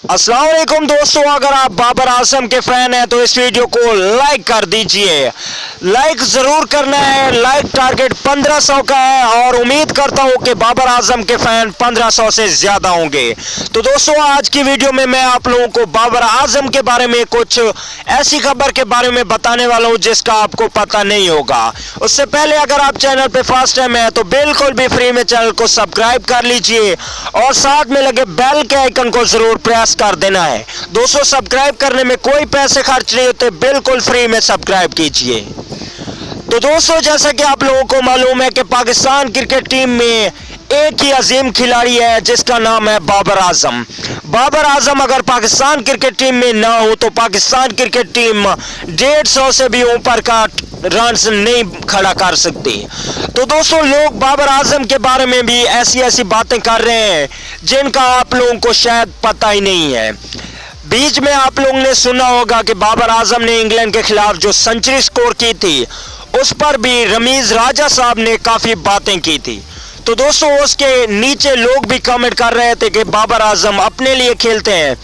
अस्सलाम वालेकुम दोस्तों, अगर आप बाबर आजम के फैन हैं तो इस वीडियो को लाइक कर दीजिए। लाइक ज़रूर करना है। लाइक टारगेट 1500 का है और उम्मीद करता हूं कि बाबर आजम के फैन 1500 से ज़्यादा होंगे। तो दोस्तों, आज की वीडियो में मैं आप लोगों को बाबर आजम के बारे में कुछ ऐसी खबर के बारे में बताने वाला हूं जिसका आपको पता नहीं होगा। उससे पहले अगर आप चैनल पे फर्स्ट टाइम है तो बिल्कुल भी फ्री में चैनल को सब्सक्राइब कर लीजिए और साथ में लगे बेल के आइकन को ज़रूर प्रेस कर देना है। दोस्तों, सब्सक्राइब करने में कोई पैसे खर्च नहीं होते, बिल्कुल फ्री में सब्सक्राइब कीजिए। तो दोस्तों, जैसा कि आप लोगों को मालूम है कि पाकिस्तान क्रिकेट टीम में एक ही अजीम खिलाड़ी है जिसका नाम है बाबर आजम। बाबर आजम अगर पाकिस्तान क्रिकेट टीम में ना हो तो पाकिस्तान क्रिकेट टीम 150 से भी ऊपर का रन नहीं खड़ा कर सकती। तो दोस्तों, लोग बाबर आजम के बारे में भी ऐसी ऐसी बातें कर रहे हैं जिनका आप लोगों को शायद पता ही नहीं है। बीच में आप लोगों ने सुना होगा कि बाबर आजम ने इंग्लैंड के खिलाफ जो सेंचुरी स्कोर की थी उस पर भी रमीज राजा साहब ने काफ़ी बातें की थी। तो दोस्तों, उसके नीचे लोग भी कमेंट कर रहे थे कि बाबर आजम अपने लिए खेलते हैं।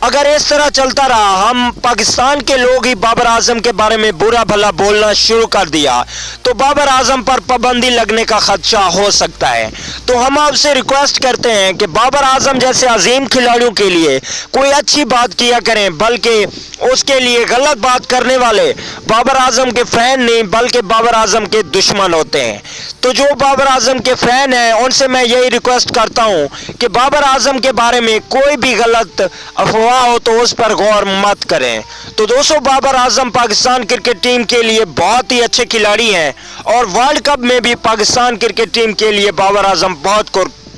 अगर इस तरह चलता रहा, हम पाकिस्तान के लोग ही बाबर आजम के बारे में बुरा भला बोलना शुरू कर दिया तो बाबर आजम पर पाबंदी लगने का खदशा हो सकता है। तो हम आपसे रिक्वेस्ट करते हैं कि बाबर आजम जैसे अजीम खिलाड़ियों के लिए कोई अच्छी बात किया करें, बल्कि उसके लिए गलत बात करने वाले बाबर आजम के फैन नहीं बल्कि बाबर आजम के दुश्मन होते हैं। तो जो बाबर आजम के फैन हैं उनसे मैं यही रिक्वेस्ट करता हूं कि बाबर आजम के बारे में कोई भी गलत अफवाह हो तो उस पर गौर मत करें। तो दोस्तों, बाबर आजम पाकिस्तान क्रिकेट टीम के लिए बहुत ही अच्छे खिलाड़ी हैं और वर्ल्ड कप में भी पाकिस्तान क्रिकेट टीम के लिए बाबर आजम बहुत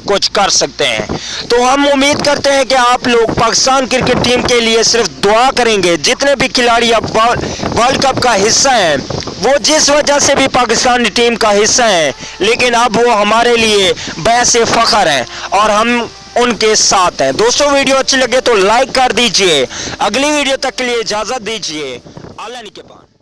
कुछ कर सकते हैं। तो हम उम्मीद करते हैं कि आप लोग पाकिस्तान क्रिकेट टीम के लिए सिर्फ दुआ करेंगे। जितने भी खिलाड़ी अब वर्ल्ड कप का हिस्सा हैं वो जिस वजह से भी पाकिस्तानी टीम का हिस्सा हैं, लेकिन अब वो हमारे लिए बैसे फ़ख्र हैं और हम उनके साथ हैं। दोस्तों, वीडियो अच्छी लगे तो लाइक कर दीजिए। अगली वीडियो तक के लिए इजाज़त दीजिए। अल्लाह निगहबान।